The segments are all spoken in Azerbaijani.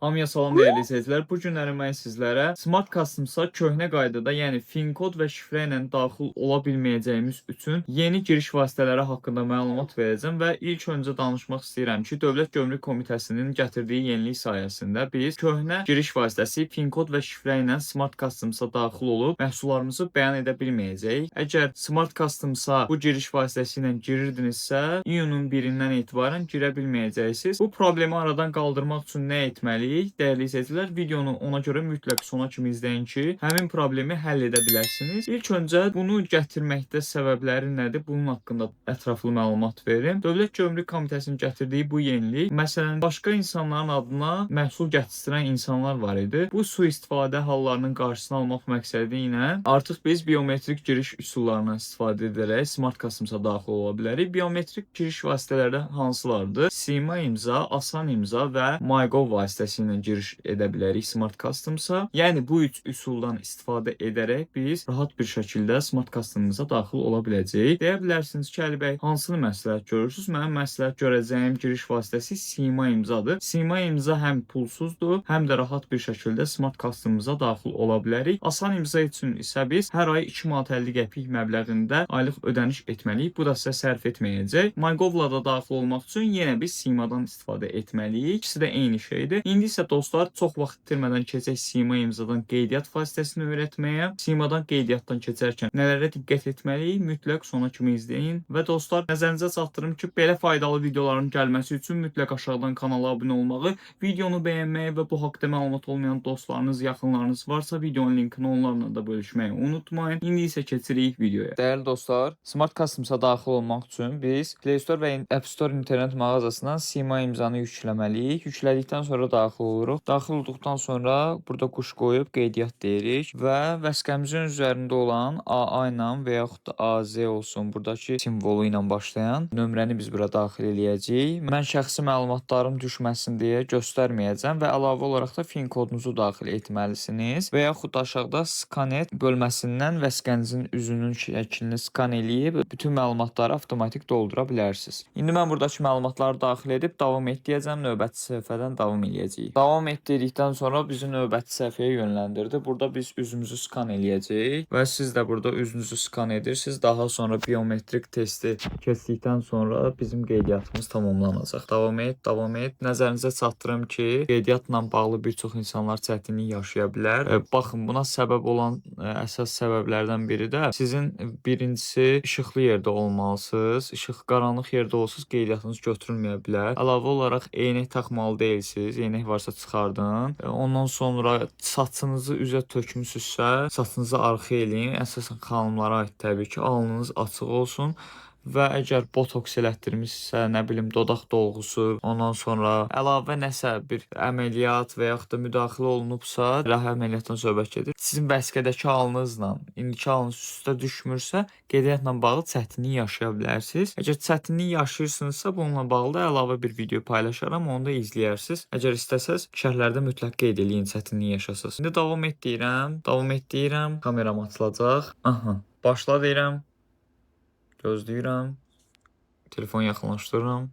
Hamıya salam dəyərli izləyicilər. Bu günləri mən sizlərə Smart Customsa köhnə qaydada, yəni PIN kod və şifrə ilə daxil ola bilməyəcəyimiz üçün yeni giriş vasitələri haqqında məlumat verəcəm və ilk öncə danışmaq istəyirəm ki, Dövlət Gömrük Komitəsinin gətirdiyi yenilik sayəsində biz köhnə giriş vasitəsi PIN kod və şifrə ilə Smart Customsa daxil olub məhsullarımızı bəyan edə bilməyəcəyik. Əgər Smart Customsa bu giriş vasitəsi ilə girirdinizsə, iyunun 1-dən etibarən girə bilməyəcəksiniz. Bu problemi aradan qaldırmaq üçün nə etməliyik? Dəyərli izləyicilər, videonu ona görə mütləq sona kimi izləyin ki, həmin problemi həll edə biləsiniz. İlk öncə bunu gətirməkdə səbəbləri nədir? Bunun haqqında ətraflı məlumat verim. Dövlət Gömrük Komitəsinin gətirdiyi bu yenilik, məsələn, başqa insanların adına məhsul gətizdirən insanlar var idi. Bu sui-istifadə hallarının qarşısını almaq məqsədi ilə artıq biz biometrik giriş üsullarından istifadə edərək Smart Customsa daxil ola bilərik. Biometrik giriş vasitələri hansılardır? Sima imza, Asan imza və MyGov vasitəsilə giriş edə bilərik Smart Customsa. Yəni bu üç üsuldan istifadə edərək biz rahat bir şəkildə Smart Customsa daxil ola biləcəyik. Deyə bilərsiniz ki, Əli bəy, hansını məsləhət görürsüz? Mənim məsləhət görəcəyim giriş vasitəsi Sima imzadır. Sima imza həm pulsuzdur, həm də rahat bir şəkildə Smart Customsa daxil ola bilərik. Asan imza üçün isə biz hər ay 2 manat 50 qəpik məbləğində aylıq ödəniş etməliyik. Bu da sizə sərf etməyəcək. MyGov-la da daxil olmaq üçün yenə biz Simadan istifadə etməliyik. İkisi də eyni şeydir. İndi isə dostlar, çox vaxt itirmədən keçək Sima imzadan qeydiyyat vasitəsini öyrətməyə. Simadan qeydiyyatdan keçərkən nələrə diqqət etməliyik? Mütləq sona kimi izləyin. Və dostlar, nəzərinizə çatdırım ki, belə faydalı videoların gəlməsi üçün mütləq aşağıdan kanala abunə olmağı, videonu bəyənməyi və bu haqqda məlumat olmayan dostlarınız, yaxınlarınız varsa videonun linkini onlarla da bölüşməyi unutmayın. İndi isə keçirik videoya. Dəyərli dostlar, Smart Customsa daxil olmaq üçün biz Play Store və App Store internet mağazasından Sima imzanı yükləməliyik. Yüklədikdən sonra daxil oluruq. Daxil olduqdan sonra burada quş qoyub qeydiyyat deyirik və vəsiqəmizin üzərində olan AA ilə və yaxud da AZ olsun, buradakı simvolu ilə başlayan nömrəni biz bura daxil eləyəcəyik. Mən şəxsi məlumatlarım düşməsin deyə göstərməyəcəm və əlavə olaraq da PIN kodunuzu daxil etməlisiniz və yaxud da aşağıda skan et bölməsindən vəsiqənizin üzünün şəklini skan eləyib bütün məlumatları avtomatik doldura bilərsiniz. İndi mən buradakı məlumatları daxil edib davam et deyəcəm, növbəti səhifədən davam eləyəcəyik. Davam etdirdikdən sonra bizi növbəti səhifəyə yönləndirdi. Burada biz üzümüzü skan eləyəcəyik və siz də burada üzünüzü skan edirsiniz. Daha sonra biometrik testi keçdikdən sonra bizim qeydiyyatımız tamamlanacaq. Davam et, davam et. Nəzərinizə çatdırım ki, qeydiyyatla bağlı bir çox insanlar çətinlik yaşaya bilər. Baxın, buna səbəb olan əsas səbəblərdən biri də sizin birincisi işıqlı yerdə olmalısınız. İşıq qaranlıq yerdə olsanız qeydiyyatınız götürülməyə bilər. Əlavə olaraq eynək taxmalı deyilsiniz. Eynək varsa çıxardın. Ondan sonra saçınızı üzə tökmüsünüzsə, saçınızı arxa eləyin. Əsasən xanımlara aid təbii ki, alnınız açıq olsun. Və əgər botoks elətdirmişsə, nə bilim, dodaq dolğusu, ondan sonra əlavə nəsə bir əməliyyat və yaxud da müdaxilə olunubsa, rəh əməliyyatdan söhbət gedir. Sizin vəsiqədəki halınızla indiki halınız üstə düşmürsə, qeydiyyatla bağlı çətinlik yaşaya bilərsiniz. Əgər çətinlik yaşayırsınızsa, bununla bağlı da əlavə bir video paylaşaram, onu da izləyərsiniz. Əgər istəsəz, şərhlərdə mütləq qeyd eləyin çətinlik yaşasınız. İndi davam et deyirəm, kameram açılacaq. Aha, başla deyirəm. Gözləyirəm, telefon yaxınlaşdırıram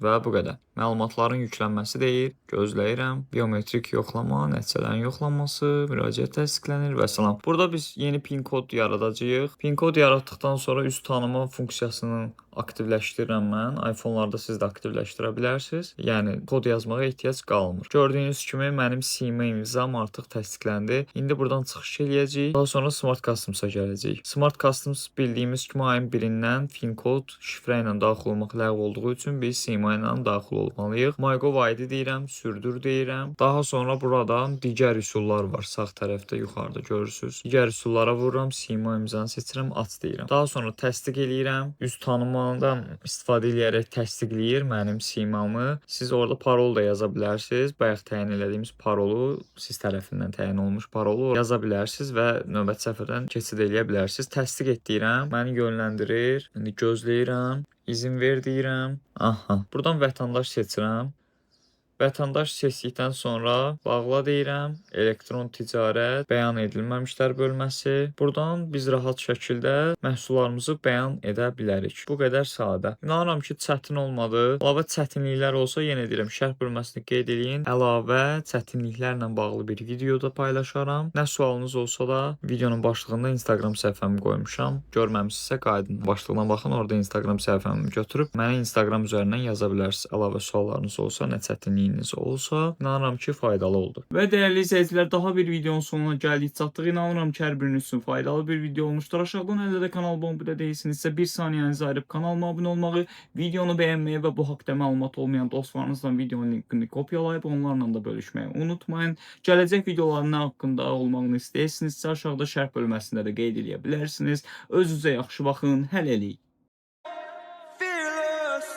və bu qədər. Məlumatların yüklənməsi deyir, gözləyirəm, biometrik yoxlama, nəticələrin yoxlanması, müraciət təsdiqlənir və salam. Burada biz yeni PIN kod yaradacağıq. PIN kod yaratdıqdan sonra üz tanıma funksiyasını aktivləşdirirəm mən. iPhone-larda siz də aktivləşdirə bilərsiniz. Yəni kod yazmağa ehtiyac qalmır. Gördüyünüz kimi mənim Sima imzam artıq təsdiqləndi. İndi buradan çıxış eləyəcəyik. Daha sonra Smart Customsa gələcəyik. Smart Customs bildiyimiz kimi ayın 1-dən PIN kod şifrə ilə daxil olmaq ləğv olduğu üçün biz Sima ilə daxil olmalıyıq. MyGov ID deyirəm, sürdür deyirəm. Daha sonra buradan digər üsullar var sağ tərəfdə yuxarıda görürsüz. Digər üsullara vururam, Sima imzanı seçirəm, aç deyirəm. Daha sonra təsdiq eləyirəm. Üz tanımadan istifadə edərək təsdiqləyir mənim Simamı. Siz orada parol da yaza bilərsiniz. Bayaq təyin etdiyimiz parolu, siz tərəfindən təyin olmuş parolu yaza bilərsiniz və növbəti səfərdən keçid eləyə bilərsiniz. Təsdiq et deyirəm. Məni yönləndirir. İndi gözləyirəm. İzin ver deyirəm. Aha. Buradan vətəndaş seçirəm. Vətəndaş seçdikdən sonra bağla deyirəm. Elektron ticarət, bəyan edilməmişlər bölməsi. Buradan biz rahat şəkildə məhsullarımızı bəyan edə bilərik. Bu qədər sadə. İnanıram ki, çətin olmadı. Əlavə çətinliklər olsa yenə deyirəm, şərh bölməsində qeyd eləyin. Əlavə çətinliklərlə bağlı bir video da paylaşaram. Nə sualınız olsa da videonun başlığında Instagram səhifəmi qoymuşam. Görməmisinizsə qayıdın. Başlığına baxın, orada Instagram səhifəmi götürüb mənə Instagram üzərindən yaza bilərsiniz. Əlavə suallarınız olsa, nə çətinliyiniz olsa, inanıram ki, faydalı oldu. Və dəyərli izləyicilər, daha bir videonun sonuna gəldik, çatdıq. İnanıram ki, hər biriniz üçün faydalı bir video olmuşdur. Aşağıdan əldə də kanalıma abunə deyilsinizsə, bir saniyənizi ayırıb kanalıma abunə olmağı, videonu bəyənməyi və bu haqda məlumat olmayan dostlarınızla videonun linkini kopyalayıb onlarla da bölüşməyi unutmayın. Gələcək videoların nə haqqında olmağını istəyirsinizsə, aşağıda şərh bölməsində də qeyd edə bilərsiniz. Özünüzə yaxşı baxın, hələlik. Fearless.